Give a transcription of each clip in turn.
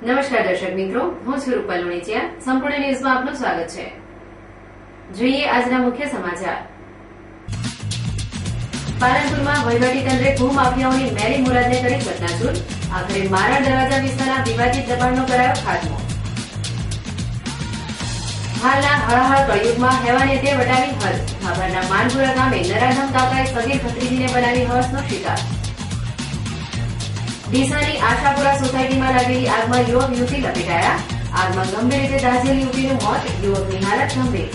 નમસ્કાર દર્શક મિત્રો, હું છું રૂપલ લુણીચિયા. સંપૂર્ણ ન્યૂઝમાં આપનું સ્વાગત છે. જોઈએ આજના મુખ્ય સમાચાર. પાલનપુરમાં વહીવટીતંત્રે ભૂમાફિયાઓની મેરી મુરાદને કરી ચકનાચૂર. આખરે મારણ દરવાજા વિસ્તારના વિવાદિત દબાણનો કરાયો ખાત્મો. હાલના હળહળ કળયુગમાં હેવાનિયતે વટાવી હદ. ભાભરના માનપુરા ગામે નરાધમ કાકાએ સગીર ભત્રીજીને બનાવી હવસનો શિકાર. ડીસાની આશાપુરા સોસાયટીમાં લાગેલી આગમાં યુવક યુવતી લપેટાયા. આગમાં ગંભીર રીતે દાઝેલી યુવતીનું મોત, યુવકની હાલત ગંભીર.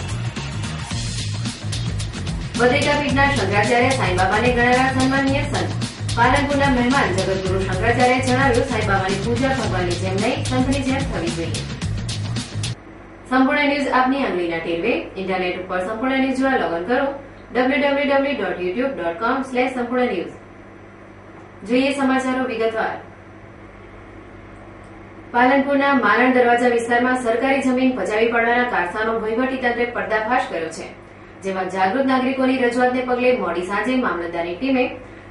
બદ્રિકા પીઠના શંકરાચાર્ય સાંઈબાબાને ગણાવ્યા સન્માનીય સંત. પાલનપુરના મહેમાન જગતગુરુ શંકરાચાર્યએ જણાવ્યું, સાંઈબાબાની પૂજા ભગવાનની જેમ નહીં, સંતની જેમ થવી જોઈએ. સંપૂર્ણ ન્યૂઝ આપની આંગળીના ટેરવે. ઇન્ટરનેટ ઉપર સંપૂર્ણ ન્યૂઝ જોવા લોગન કરો www.youtube.com/સંપૂર્ણ ન્યૂઝ. જોઈએ સમાચારો વિગતવાર. પાલનપુરના મારણ દરવાજા વિસ્તારમાં સરકારી જમીન પચાવી પાડવાના કારસાનો વહીવટીતંત્રે પર્દાફાશ કર્યો છે. જેમાં જાગૃત નાગરિકોની રજૂઆતને પગલે મોડી સાંજે મામલતદારની ટીમે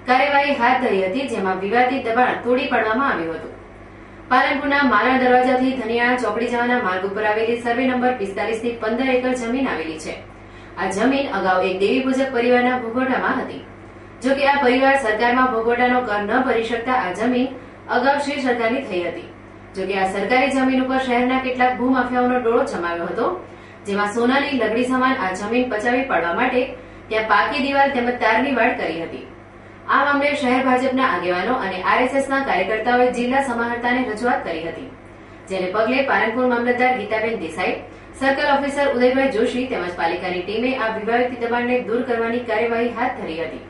કાર્યવાહી હાથ ધરી હતી, જેમાં વિવાદિત દબાણ તોડી પાડવામાં આવ્યું હતું. પાલનપુરના મારણ દરવાજાથી ધનિયાણા ચોકડી જવાના માર્ગ ઉપર આવેલી સર્વે નંબર 45 થી 15 એકર જમીન આવેલી છે. આ જમીન અગાઉ એક દેવી પૂજક પરિવારના ભોગવટામાં હતી. જો કે આ પરિવાર સરકારમાં ભોગવટાનો કર ન ભરી શકતા આ જમીન અગાઉ શ્રી સરકારની થઈ હતી. જો કે આ સરકારી જમીન ઉપર શહેરના કેટલાક ભૂમાફિયાઓનો ડોળો જમાવ્યો હતો, જેમાં સોનાની લગડી સમાન આ જમીન પચાવી પાડવા માટે ત્યાં પાકી દિવાલ તેમજ તારની વાડ કરી હતી. આ મામલે શહેર ભાજપના આગેવાનો અને આરએસએસના કાર્યકર્તાઓએ જિલ્લા સમાહર્તાને રજૂઆત કરી હતી, જેને પગલે પાલનપુર મામલતદાર ગીતાબેન દેસાઈ, સર્કલ ઓફિસર ઉદયભાઈ જોશી તેમજ પાલિકાની ટીમે આ વિવાદિત દબાણને દૂર કરવાની કાર્યવાહી હાથ ધરી હતી,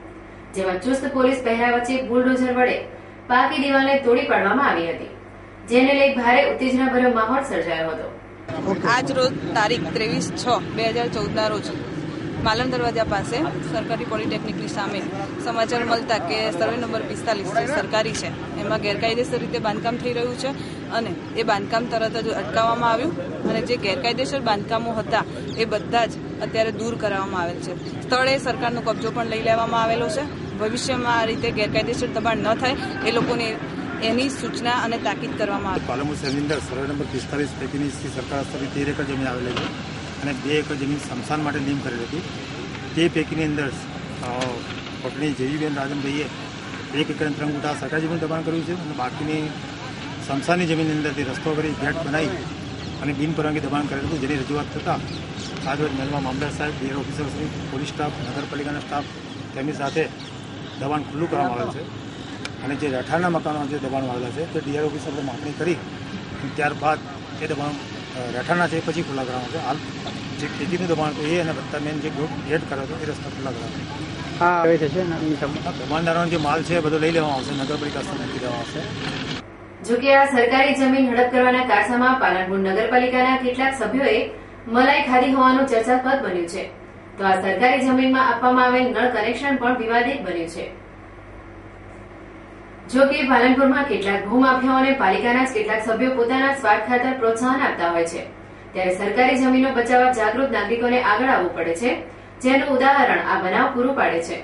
જેમાં ચુસ્ત પોલીસ પહેરા વચ્ચે બુલડોઝર વડે પાકી દિવાલને તોડી પાડવામાં આવી હતી, જેને લઈ ભારે ઉત્તેજનાભર્યો માહોલ સર્જાયો હતો. આજ રોજ તારીખ 23/6/2014 રોજ માલણ દરવાજા પાસે સરકારી પોલિટેકનિકની સામે સમાચાર મળતા કે સર્વે નંબર 45 જે સરકારી છે એમાં ગેરકાયદેસર રીતે બાંધકામ થઈ રહ્યું છે અને એ બાંધકામ તરત જ અટકાવવામાં આવ્યું અને જે ગેરકાયદેસર બાંધકામો હતા એ બધા જ અત્યારે દૂર કરાવવામાં આવેલ છે. સ્થળે સરકારનો કબજો પણ લઈ લેવામાં આવેલો છે. ભવિષ્યમાં આ રીતે ગેરકાયદેસર દબાણ ન થાય એ લોકોને એની સૂચના અને તાકીદ કરવામાં આવી. પાલનપુર શહેરની અંદર સર્વે નંબર 45 પૈકીની સરકાર સ્તરની 13 એકર જમીન આવેલી છે અને 2 એકર જમીન સ્મશાન માટે નીમ કરેલી હતી. તે પૈકીની અંદર પટણી જેવીબેન રાજનભાઈએ 1 એકર 3 ગુંઠા સરકારી જમીન દબાણ કર્યું છે અને બાકીની સ્મશાનની જમીનની અંદરથી રસ્તો કરી ગેટ બનાવી અને બિનપરવાનગી દબાણ કરેલું હતું, જેની રજૂઆત થતાં આજરોજ મેલમાં મામલતદાર સાહેબ, ડીઆર ઓફિસરશ્રી, પોલીસ સ્ટાફ, નગરપાલિકાના સ્ટાફ તેમની સાથે દબાણ ખુલ્લું કરવામાં આવેલ છે અને જે રહેઠાણના મકાનો જે દબાણો આવેલા છે તે ડીઆર ઓફિસરે માપણી કરી ત્યારબાદ એ દબાણ રહેઠાણના છે પછી ખુલ્લા કરવામાં છે. હાલ જે ખેતીનું દબાણ હતું એ અને ભત્તા મેન જે ગેટ કર્યો હતો એ રસ્તા ખુલ્લા કરવામાં દબાણદારોનો જે માલ છે એ બધો લઈ લેવામાં આવશે, નગરપાલિકા સ્થળ મૂકી દેવામાં આવશે. જોકે આ સરકારી જમીન હડપ કરવાના કારસામાં પાલનપુર નગરપાલિકાના કેટલાક સભ્યોએ મલાઈ ખાધી હોવાનું ચર્ચાસ્પદ બન્યું છે, તો આ સરકારી જમીનમાં આપવામાં આવેલ નળ કનેક્શન પણ વિવાદિત બન્યું છે. જો કે પાલનપુરમાં કેટલાક ભૂમાફિયાઓને પાલિકાના જ કેટલાક સભ્યો પોતાના સ્વાર્થ ખાતર પ્રોત્સાહન આપતા હોય છે, ત્યારે સરકારી જમીનો બચાવવા જાગૃત નાગરિકોને આગળ આવવું પડે છે, જેનું ઉદાહરણ આ બનાવ પૂરું પાડે છે.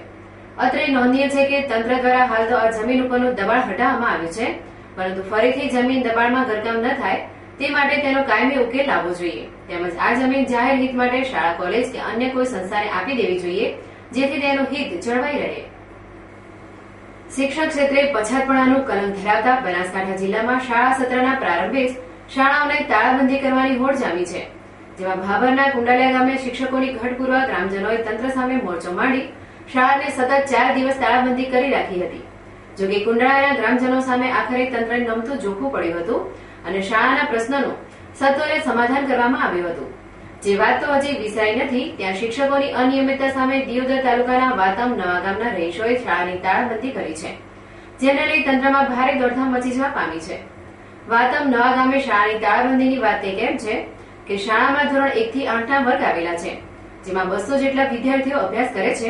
અત્રે નોંધનીય છે કે તંત્ર દ્વારા હાલ તો આ જમીન ઉપરનું દબાણ હટાવવામાં આવ્યું છે, પરંતુ ફરીથી જમીન દબાણમાં ગરકામ ન થાય તે માટે તેનો કાયમી ઉકેલ લાવવો જોઈએ, તેમજ આ જમીન જાહેર હિત માટે શાળા, કોલેજ કે અન્ય કોઈ સંસ્થાને આપી દેવી જોઈએ, જેથી તેનું હિત જળવાઈ રહે. શિક્ષણ ક્ષેત્રે પછાતપણાનું કલંક ધરાવતા બનાસકાંઠા જિલ્લામાં શાળા સત્રના પ્રારંભે જ શાળાઓને તાળાબંધી કરવાની હોડ જામી છે, જેમાં ભાભરના કુંડાલિયા ગામે શિક્ષકોની ઘટ પૂરવા ગ્રામજનોએ તંત્ર સામે મોરચો માંડી શાળાને સતત 4 દિવસ તાળાબંધી કરી રાખી હતી. જોકે કુંડાળાના ગ્રામજનો સામે આખરે તંત્રને નમતું જોખવું પડ્યું હતું અને શાળાના પ્રશ્નોનું સત્વરે સમાધાન કરવામાં આવ્યું હતું. જે વાત તો હજી વિસરાઈ નથી, ત્યાં શિક્ષકોની અનિયમિતતા સામે દિયોદર તાલુકાના વાતમ નવા ગામના રહીશોએ શાળાની તાળાબંધી કરી છે, જેને લઈ તંત્રમાં ભારે દોડધામ મચી જવા પામી છે. વાતમ નવા ગામે શાળાની તાળાબંધીની વાત તે કેમ છે કે શાળામાં ધોરણ 1 થી 8ના વર્ગ આવેલા છે, જેમાં 200 જેટલા વિદ્યાર્થીઓ અભ્યાસ કરે છે,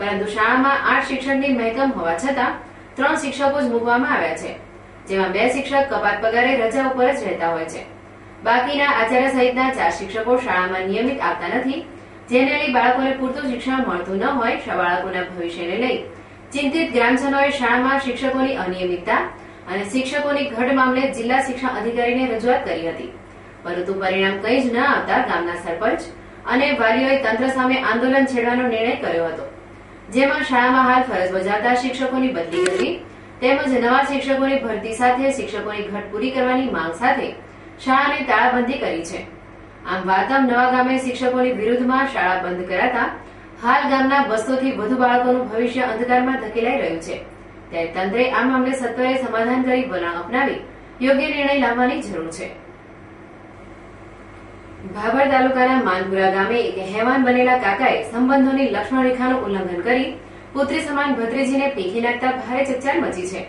પરંતુ શાળામાં 8 શિક્ષણની મહેકમ હોવા છતાં 3 શિક્ષકો જ મૂકવામાં આવ્યા છે, જેમાં 2 શિક્ષક કપાત પગારે રજા ઉપર જ રહેતા હોય છે. બાકીના આચાર્ય સહિતના 4 શિક્ષકો શાળામાં નિયમિત આવતા નથી, જેને લઈ બાળકોને પૂરતું શિક્ષણ મળતું ન હોય બાળકોના ભવિષ્યને લઈ ચિંતિત ગ્રામજનોએ શાળામાં શિક્ષકોની અનિયમિતતા અને શિક્ષકોની ઘટ મામલે જિલ્લા શિક્ષણ અધિકારીને રજૂઆત કરી હતી, પરંતુ પરિણામ કંઈ જ ન આવતા ગામના સરપંચ અને વાલીઓએ તંત્ર સામે આંદોલન છેડવાનો નિર્ણય કર્યો હતો, જેમાં શાળામાં હાલ ફરજ બજાવતા શિક્ષકોની બદલી કરવી તેમજ નવા શિક્ષકોની ભરતી સાથે શિક્ષકોની ઘટ પૂરી કરવાની માંગ સાથે શાળાને તાળાબંધી કરી છે. આમ વાતમ નવા ગામે શિક્ષકોની વિરુદ્ધમાં શાળા બંધ કરાતા હાલ ગામના 200 થી વધુ બાળકોનું ભવિષ્ય અંધકારમાં ધકેલાઈ રહ્યું છે. ત્યારે તંત્રે આ મામલે સત્વરે સમાધાન કરી વલણ અપનાવી યોગ્ય નિર્ણય લાવવાની જરૂર છે. ભાભર તાલુકાના માનપુરા ગામે એક હેવાન બનેલા કાકાએ સંબંધોની લક્ષ્મણ રેખાનું ઉલ્લંઘન કરી પુત્રી સમાન ભત્રીજીને પીખી નાખતા ભારે ચકચાર મચી છે.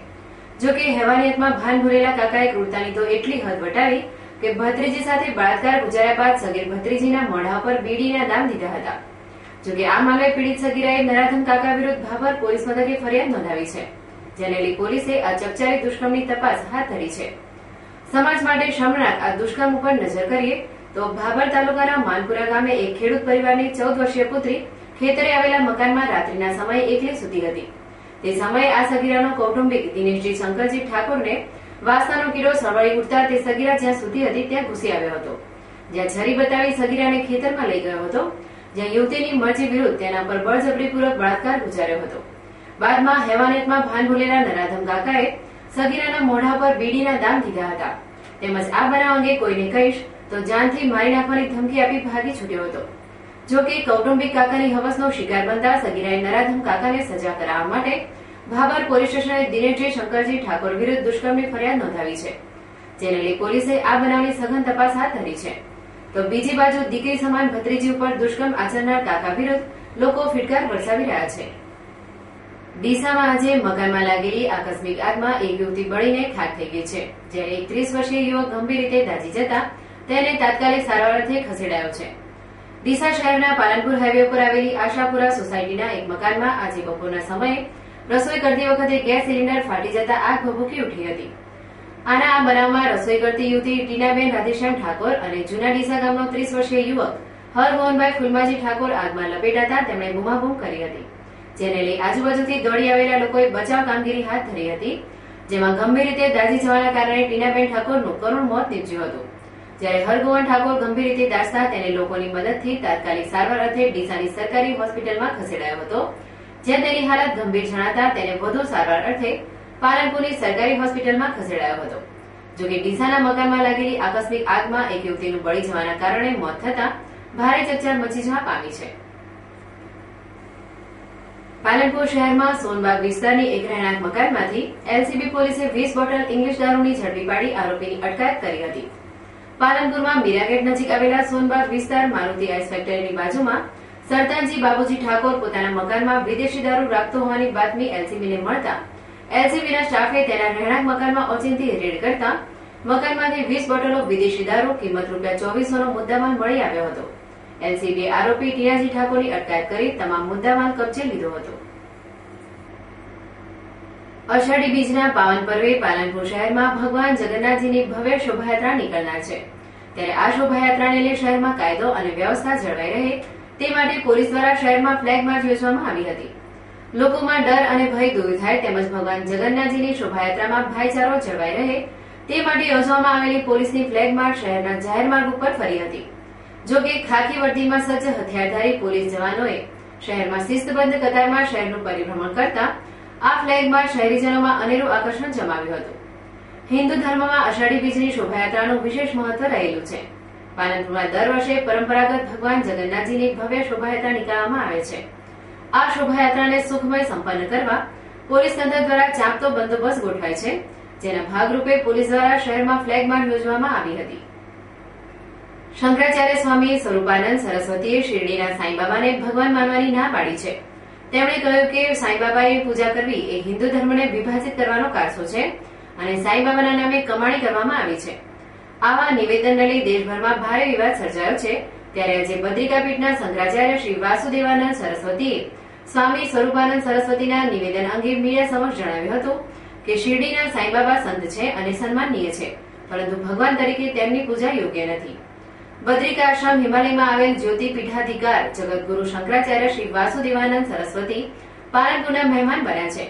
જોકે હેવાનિયતમાં ભાન ભૂલેલા કાકાએ ક્રૂરતાની તો એટલી હદ વટાવી કે ભત્રીજી સાથે બળાત્કાર ગુજાર્યા બાદ સગીર ભત્રીજીના મોઢા પર બીડીના દામ દીધા હતા. જોકે આ મામલે પીડિત સગીરાએ નરાધમ કાકા વિરુદ્ધ ભાભર પોલીસ મથકે ફરિયાદ નોંધાવી છે, જેને લઈ પોલીસે આ ચકચારી દુષ્કર્મની તપાસ હાથ ધરી છે. સમાજ માટે શર્મનાક આ દુષ્કર્મ ઉપર નજર કરીએ તો ભાભર તાલુકાના માનપુરા ગામે એક ખેડૂત પરિવારની 14 વર્ષીય પુત્રી ખેતરે આવેલા મકાનમાં રાત્રિના સમયે એકલી સૂતી હતી. તે સમયે આ સગીરાનો કૌટુંબિક દિનેશજી શંકરજી ઠાકોરને વાસનાનો કીડો સળવળી ઉઠતા તે સગીરા જ્યાં સૂતી હતી ત્યાં ઘૂસી આવ્યો હતો, જ્યાં છરી બતાવી સગીરાને ખેતરમાં લઈ ગયો હતો, જ્યાં યુવતીની મરજી વિરુદ્ધ તેના પર બળજબરીપૂર્વક બળાત્કાર ગુજાર્યો હતો. બાદમાં હેવાનિયતમાં ભાન ભૂલેલા નરાધમ કાકાએ સગીરાના મોઢા પર બીડીના દામ દીધા હતા, તેમજ આ બનાવ અંગે કોઈને કહીશ તો જાનથી મારી નાખવાની ધમકી આપી ભાગી છૂટ્યો હતો. જોકે કૌટુંબિક કાકાની હવસનો શિકાર બનતા સગીરાએ નરાધમ કાકાને સજા કરાવવા માટે ભાભર પોલીસ સ્ટેશને દિનેશજી શંકરજી ઠાકોર વિરુદ્ધ દુષ્કર્મની ફરિયાદ નોંધાવી છે, જેને લઈ પોલીસે આ બનાવની સઘન તપાસ હાથ ધરી છે. તો બીજી બાજુ દીકરી સમાન ભત્રીજી ઉપર દુષ્કર્મ આચરનાર કાકા વિરુદ્ધ લોકો ફિટકાર વરસાવી રહ્યા છે. ડીસામાં આજે મકાનમાં લાગેલી આકસ્મિક આગમાં એક યુવતી બળીને ખાક થઈ ગઈ છે, જ્યારે એક 30 વર્ષીય યુવક ગંભીર રીતે દાઝી જતા તેને તાત્કાલિક સારવાર અર્થે ખસેડાયો છે. ડીસા શહેરના પાલનપુર હાઈવે પર આવેલી આશાપુરા સોસાયટીના એક મકાનમાં આજે બપોરના સમયે રસોઈ કરતી વખતે ગેસ સિલિન્ડર ફાટી જતા આગ ભભૂકી ઉઠી હતી. આ બનાવમાં રસોઈ કરતી યુવતી ટીનાબેન રાધેશ્યામ ઠાકોર અને જૂના ડીસા ગામનો 30 વર્ષીય યુવક હરમોહનભાઈ ફુલમાજી ઠાકોર આગમાં લપેટાતા તેમણે બૂમાબૂમ કરી હતી, જેને લઈ આજુબાજુથી દોડી આવેલા લોકોએ બચાવ કામગીરી હાથ ધરી હતી, જેમાં ગંભીર રીતે દાઝી જવાના કારણે ટીનાબેન ઠાકોરનું કરુણ મોત નીપજ્યું હતું. જ્યારે હરગોવન ઠાકોર ગંભીર રીતે દાઝતા તેને લોકોની મદદથી તાત્કાલિક સારવાર અર્થે ડીસાની સરકારી હોસ્પિટલમાં ખસેડાયો હતો, જ્યાં તેની હાલત ગંભીર જણાતા તેને વધુ સારવાર અર્થે પાલનપુરની સરકારી હોસ્પિટલમાં ખસેડાયો હતો. જોકે ડીસાના મકાનમાં લાગેલી આકસ્મિક આગમાં એક યુવતીનું બળી જવાના કારણે મોત થતા ભારે ચકચાર મચી જવા પામી છે. પાલનપુર શહેરમાં સોનબાગ વિસ્તારની એક રહેણાંક મકાનમાંથી એલસીબી પોલીસે 20 બોટલ ઇંગ્લિશ દારૂની ઝડપી પાડી આરોપીની અટકાયત કરી હતી. પાલનપુરમાં મીરાગેટ નજીક આવેલા સોનબાગ વિસ્તાર મારુતિ આઈસ ફેક્ટરીની બાજુમાં સરતાનજી બાબુજી ઠાકોર પોતાના મકાનમાં વિદેશી દારૂ રાખતો હોવાની બાતમી એલસીબીને મળતા એલસીબીના સ્ટાફે તેના રહેણાંક મકાનમાં ઓચિંતી રેડ કરતા મકાનમાંથી 20 બોટલો વિદેશી દારૂ કિંમત ₹2400નો મુદ્દામાલ મળી આવ્યો હતો. એલસીબીએ આરોપી ટીનાજી ઠાકોરની અટકાયત કરી તમામ મુદ્દામાલ કબજે લીધો હતો. અષાઢી બીજના પાવન પર્વે પાલનપુર શહેરમાં ભગવાન જગન્નાથજીની ભવ્ય શોભાયાત્રા નીકળનાર છે, ત્યારે આ શોભાયાત્રાને લઈ શહેરમાં કાયદો અને વ્યવસ્થા જળવાઈ રહે તે માટે પોલીસ દ્વારા શહેરમાં ફ્લેગ માર્ચ યોજવામાં આવી હતી. લોકોમાં ડર અને ભય દૂર થાય તેમજ ભગવાન જગન્નાથજીની શોભાયાત્રામાં ભાઈચારો જળવાઈ રહે તે માટે યોજવામાં આવેલી પોલીસની ફ્લેગ માર્ચ શહેરના જાહેર માર્ગ ઉપર ફરી હતી. જોકે ખાખી વર્દીમાં સજ્જ હથિયારધારી પોલીસ જવાનોએ શહેરમાં શિસ્તબદ્ધ કતારમાં શહેરનું પરિભ્રમણ કરતા આ ફ્લેગ માર્ચ શહેરીજનોમાં અનેરું આકર્ષણ જમાવ્યું હતું. હિન્દુ ધર્મમાં અષાઢી બીજની શોભાયાત્રાનું વિશેષ મહત્વ રહેલું છે. પાલનપુરમાં દર વર્ષે પરંપરાગત ભગવાન જગન્નાથજીની ભવ્ય શોભાયાત્રા નીકાળવામાં આવે છે. આ શોભાયાત્રાને સુખમય સંપન્ન કરવા પોલીસ તંત્ર દ્વારા ચાંપતો બંદોબસ્ત ગોઠવાય છે, જેના ભાગરૂપે પોલીસ દ્વારા શહેરમાં ફ્લેગ માર્ચ યોજવામાં આવી હતી. શંકરાચાર્ય સ્વામી સ્વરૂપાનંદ સરસ્વતીએ શિરડીના સાંઈબાબાને ભગવાન માનવાની ના પાડી છે. તેમણે કહ્યું કે સાંઈબાબાની પૂજા કરવી એ હિન્દુ ધર્મને વિભાજિત કરવાનો કારસો છે અને સાંઈબાબાના નામે કમાણી કરવામાં આવી છે. આવા નિવેદનને લઈ દેશભરમાં ભારે વિવાદ સર્જાયો છે. ત્યારે આજે બદ્રિકા પીઠના શંકરાચાર્ય શ્રી વાસુદેવાનંદ સરસ્વતીએ સ્વામી સ્વરૂપાનંદ સરસ્વતીના નિવેદન અંગે મીડિયા સમક્ષ જણાવ્યું હતું કે શિરડીના સાંઈબાબા સંત છે અને સન્માનનીય છે, પરંતુ ભગવાન તરીકે તેમની પૂજા યોગ્ય નથી. બદ્રિકા આશ્રમ હિમાલયમાં આવેલ જ્યોતિ પીઠાધિકાર જગતગુરુ શંકરાચાર્ય શ્રી વાસુદેવાનંદ સરસ્વતી પાલનપુરના મહેમાન બન્યા છે.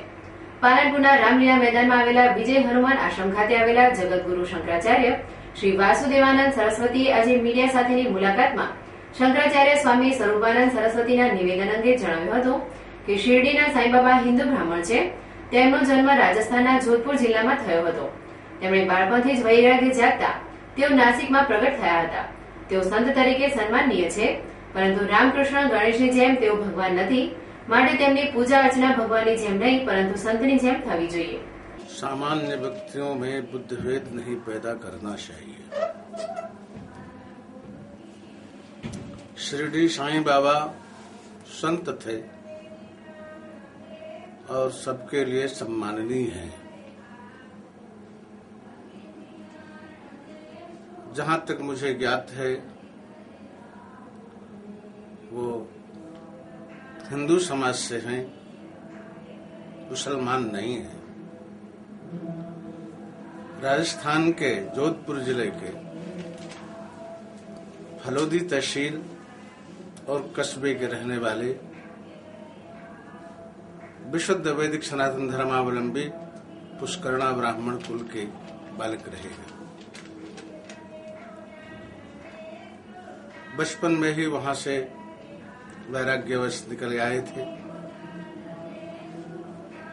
પાલનપુરના રામલીલા મેદાનમાં આવેલા વિજય હનુમાન આશ્રમ ખાતે આવેલા જગતગુરુ શંકરાચાર્ય શ્રી વાસુદેવાનંદ સરસ્વતીએ આજે મીડિયા સાથેની મુલાકાતમાં શંકરાચાર્ય સ્વામી સ્વરૂપાનંદ સરસ્વતીના નિવેદન અંગે જણાવ્યું હતું કે શિરડીના સાંઈબાબા હિન્દુ બ્રાહ્મણ છે. તેમનો જન્મ રાજસ્થાનના જોધપુર જિલ્લામાં થયો હતો. તેમણે બાળપણથી જ વૈરાગ્ય જાગતા તેઓ નાસિકમાં પ્રગટ થયા હતા. તેઓ સંત તરીકે સન્માનનીય છે, પરંતુ રામકૃષ્ણ ગણેશની જેમ તેઓ ભગવાન નથી. માટે તેમની પૂજા અર્ચના ભગવાનની જેમ નહીં પરંતુ સંતની જેમ થવી જોઈએ. सामान्य व्यक्तियों में बुद्ध भेद नहीं पैदा करना चाहिए. शिरडी साईं बाबा संत थे और सबके लिए सम्माननीय हैं. जहां तक मुझे ज्ञात है वो हिंदू समाज से हैं, मुसलमान नहीं है. राजस्थान के जोधपुर जिले के फलोदी तहसील और कस्बे के रहने वाले विशुद्ध वैदिक सनातन धर्मावलंबी पुष्करणा ब्राह्मण कुल के बालक रहे हैं. बचपन में ही वहां से वैराग्यवश निकल आए थे.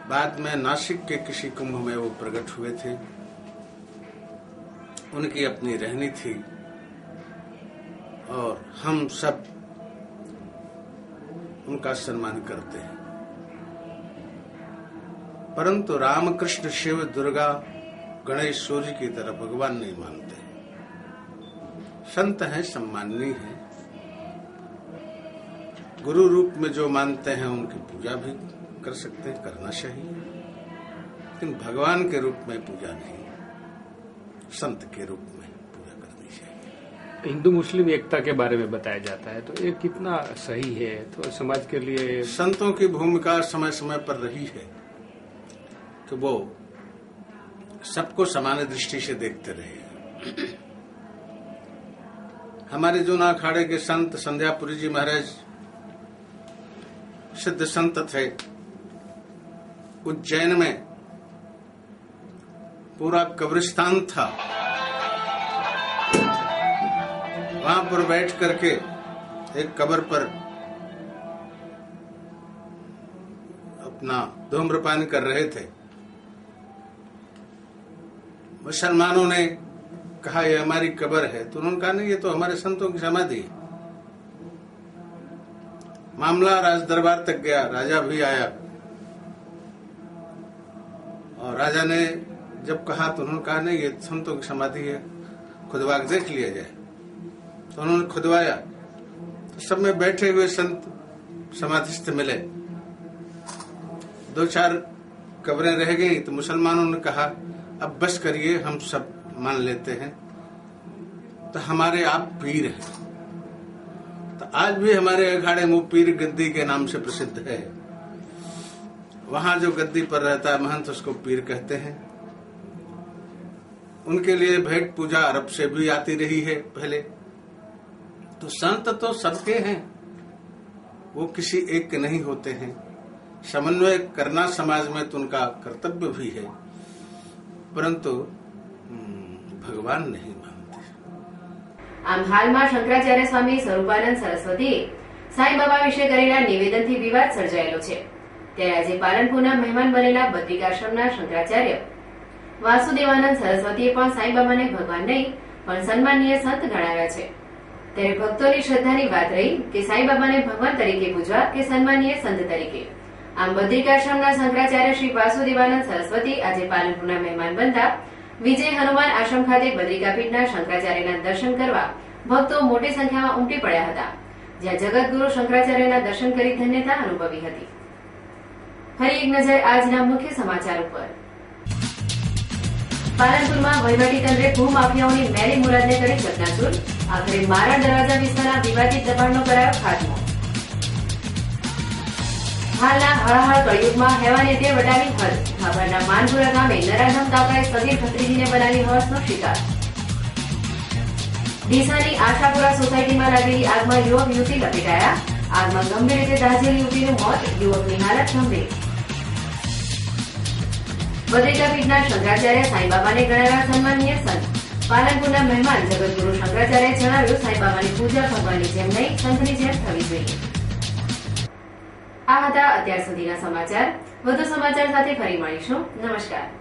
बाद में नासिक के किसी कुंभ में वो प्रकट हुए थे. उनकी अपनी रहनी थी और हम सब उनका सम्मान करते हैं. परंतु रामकृष्ण शिव दुर्गा गणेश सूर्य की तरह भगवान नहीं मानते. संत हैं, सम्माननीय हैं. गुरु रूप में जो मानते हैं उनकी पूजा भी कर सकते हैं, करना चाहिए. लेकिन भगवान के रूप में पूजा नहीं, संत के रूप में पूजा करनी चाहिए. हिंदू मुस्लिम एकता के बारे में बताया जाता है, तो ये कितना सही है? तो समाज के लिए संतों की भूमिका समय समय पर रही है कि वो सबको समान दृष्टि से देखते रहे. हमारे जूना अखाड़े के संत संध्यापुरी जी महाराज सिद्ध संत थे. उज्जैन में पूरा कब्रिस्तान था. वहां पर बैठ करके एक कब्र पर अपना धूम्रपान कर रहे थे. मुसलमानों ने कहा ये हमारी कब्र है, तो उन्होंने कहा नहीं, ये तो हमारे संतों की समाधि है. मामला राज दरबार तक गया. राजा भी आया और राजा ने जब कहा तो उन्होंने कहा नहीं, ये संतों की समाधि है, खुदवा के देख लिया जाए. तो उन्होंने खुदवाया तो सब में बैठे हुए संत समाधिस्थ मिले. 2-4 कब्रें रह गई तो मुसलमानों ने कहा अब बस करिए, हम सब मान लेते हैं तो हमारे आप पीर हैं. तो आज भी हमारे अखाड़े में पीर गद्दी के नाम से प्रसिद्ध है. वहां जो गद्दी पर रहता है महंत उसको पीर कहते हैं. उनके लिए भेंट पूजा अरब से भी आती रही है पहले. तो संत तो सबके हैं, वो किसी एक के नहीं होते हैं. समन्वय करना समाज में तो उनका कर्तव्य भी है, परंतु भगवान नहीं मानते. આમ હાલમાં શંકરાચાર્ય સ્વામી સ્વરૂપાનંદ સરસ્વતીએ સાંઈબાબા વિશે કરેલા નિવેદનથી વિવાદ સર્જાયેલો છે. ત્યારે આજે પાલનપુરના મહેમાન બનેલા બદ્રિકાશ્રમના શંકરાચાર્ય વાસુદેવાનંદ સરસ્વતીએ પણ સાંઈબાબાને ભગવાન નહીં પણ સન્માનીય સંત ગણાવ્યા છે. ત્યારે ભક્તોની શ્રદ્ધાની વાત રહી કે સાંઈબાબાને ભગવાન તરીકે પૂજવા કે સન્માનીય સંત તરીકે. આમ બદ્રિકાશ્રમના શંકરાચાર્ય શ્રી વાસુદેવાનંદ સરસ્વતી આજે પાલનપુરના મહેમાન બનતા વિજય હનુમાન આશ્રમ ખાતે બદ્રિકાપીઠના શંકરાચાર્યના દર્શન કરવા ભક્તો મોટી સંખ્યામાં ઉમટી પડ્યા હતા, જ્યાં જગતગુરુ શંકરાચાર્યના દર્શન કરી ધન્યતા અનુભવી હતી. ફરી એક નજર આજના મુખ્ય સમાચાર ઉપર. પાલનપુરમાં વહીવટીતંત્રે ભૂમાફિયાઓની મેલી મુરાદને કરી ચકનાચૂર. આખરે મારણ દરવાજા વિસ્તારના વિવાદિત દબાણનો કરાયો ખાત્મો. હાલના હળહળ કળિયુગમાં હેવાની તે વટાવી હદ. ભાભરના માનપુરા ગામે નરાધમ કાકાએ સગીર ભત્રીજીને બનાવી હવસનો શિકાર. ડીસાની આશાપુરા સોસાયટીમાં લાગેલી આગમાં યુવક યુવતી લપેટાયા. આગમાં ગંભીર રીતે દાઝેલી યુવતીનું મોત, યુવકની હાલત ગંભીર. બદ્રિકા પીઠના શંકરાચાર્ય સાંઈબાબાને ગણાવ્યા સન્માનીય સંત. પાલનપુરના મહેમાન જગતગુરુ શંકરાચાર્યએ જણાવ્યું, સાંઈબાબાની પૂજા ભગવાનની જેમ નહીં, સંતની જેમ થવી જોઈએ. આ હતા અત્યાર સુધીના સમાચાર. વધુ સમાચાર સાથે ફરી મળીશું. નમસ્કાર.